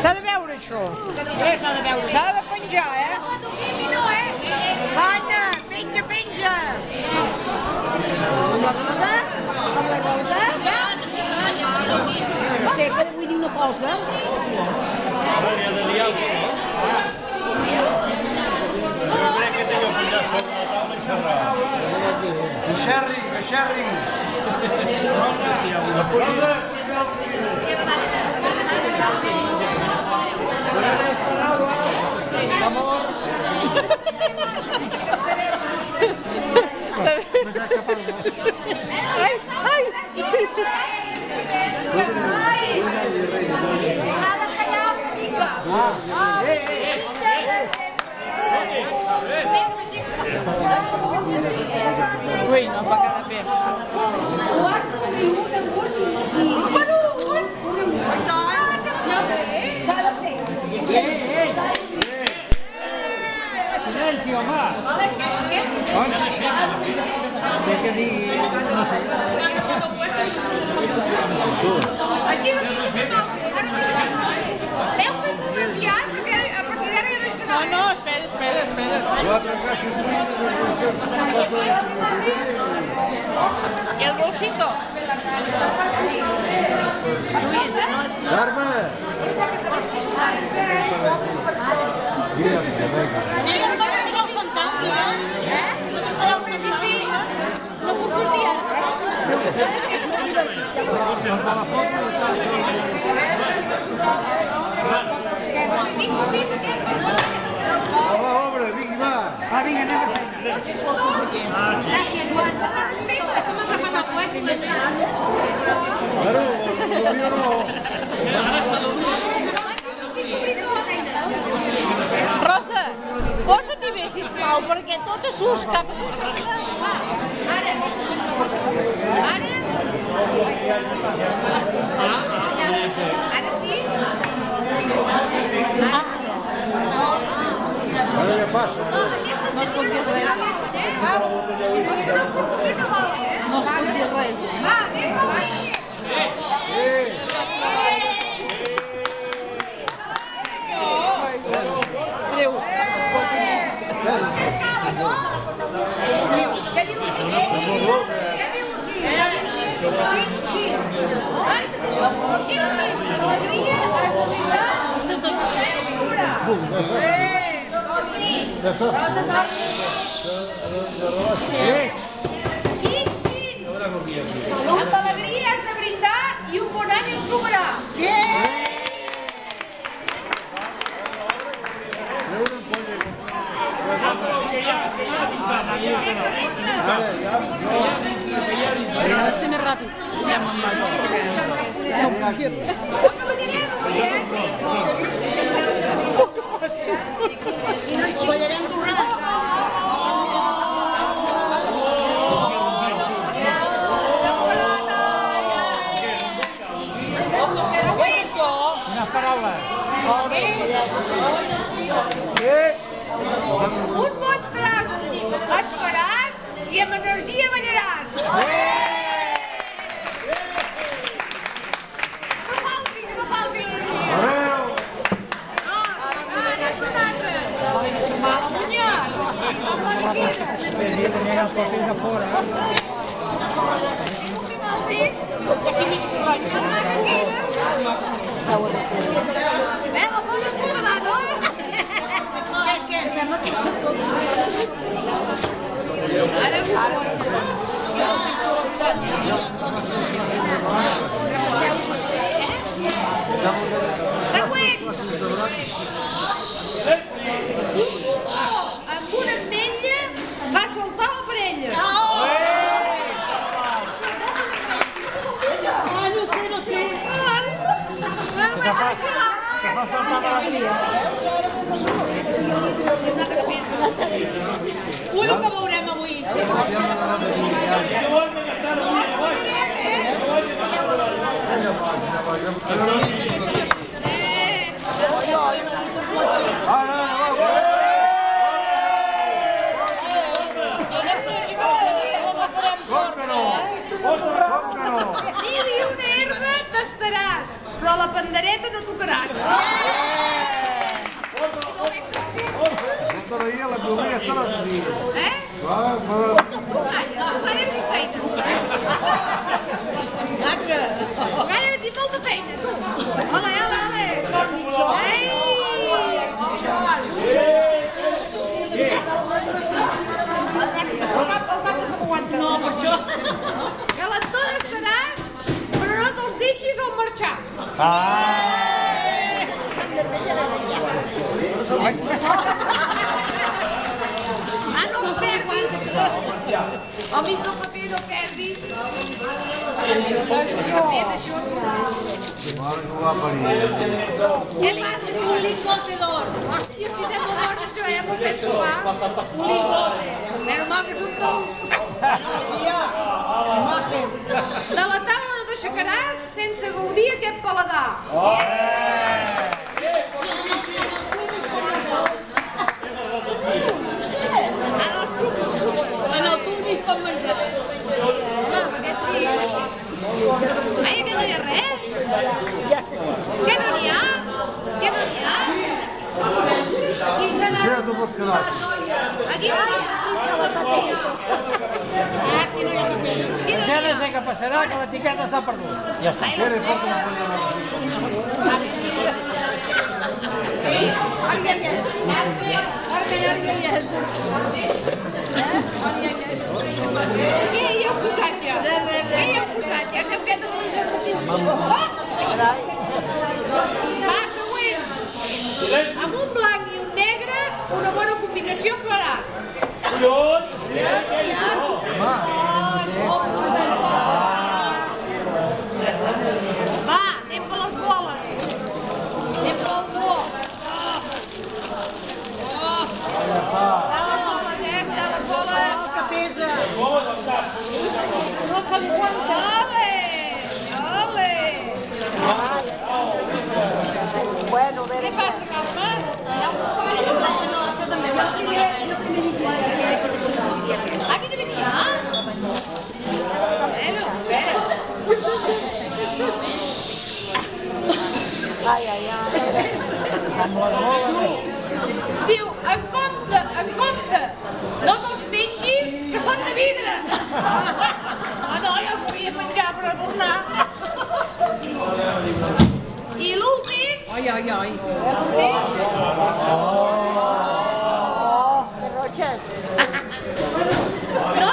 S'ha de veure això. S'ha de veure. S'ha de penjar, Anna, penja, penja. Amb la rosa? Amb la rosa? No sé, que vull dir una cosa. Ara li ha de dir alguna cosa, no? Jo crec que té que pujar sobre la taula i xerrar. Que xerri. Amor. Ui, no em va quedar bé. S'ha de fer. Silenci, home. Sé que digui, no sé. Així no tinc que fer. Heu fotografiat? Perquè a partir d'ara ja no hi serà. No, espera. Quatre caixes. I el bolsito? Carme. No ho són tant, no serà un sacrifici. No puc sortir ara. A l'obra, vingui, va. Va, vinga, anem a fer. Gràcies, Joan. Que m'ha agafat el puesto. Claro, jo no. Rosa, posa-t'hi bé, sisplau, perquè tot assús cap a tu. Va, ara. Ara sí? Ara ja passa. No es pot dir res. No es pot dir res. Va, anem a Greu. Què diu aquí? Xin-xin. Què diu aquí? Xin-xin. Xin-xin. Alegria, has de amb alegria has de brindar i un bon any ens trobarà. Ha de ser més ràpid. Ballarem tornada. Unes paraules. Un bon trago et faràs i amb energia ballaràs. No falti l'energia. Tenia els papers a fora. Estic mig borratx. La fona tornarà, no? Què? Sembla que són tots. Següent! Amb una ametlla fa saltar la parella. No sé. Que fa saltar l'alegria. Ui, que veurem avui. Mil i una herba que estaràs, però la pandereta no tocaràs. Tota la dia la plovia tots els dies. Eh? Encara tinc feina. Encara tinc molta feina, tu. Ole, ole, ole. Ei! El cap no s'aguanta. No, per això. Que l'entona estaràs, però no te'ls deixis al marxar. No ho perdi. El mismo paper no perdi. És això. Què passa, Un Juli? lingote d'or. Hòstia, si sembla d'or, jo ja m'ho fes provar. Un lingote. Menos mal que són dolç. De la taula no t'aixecaràs sense gaudir aquest paladar. En el turbis pot menjar. Home, aquest sí. Ai, que no hi ha res? Què no n'hi ha? Què no n'hi ha? Qui serà? Ja t'ho pots quedar. Aquí no hi ha. Aquí no hi ha paper. Ja no sé què passarà, que l'etiqueta s'ha perdut. Ja està. Què hi heu posat ja? Què hi heu posat ja? Que hem fet els preservatius. Va, següent. Amb un blanc i un negre, una bona combinació faràs. Va, anem per les boles. Anem per el color. Cuidado les boles, cuidado les boles. Que pesa. No s'aguanta. Ole! Ole! Què passa, Carme? Aquí no venia? Bueno, espera. Diu, en compte, no te'ls mengis, que són de vidre. No, jo els havia menjar per a tornar. I l'últim... Ai. No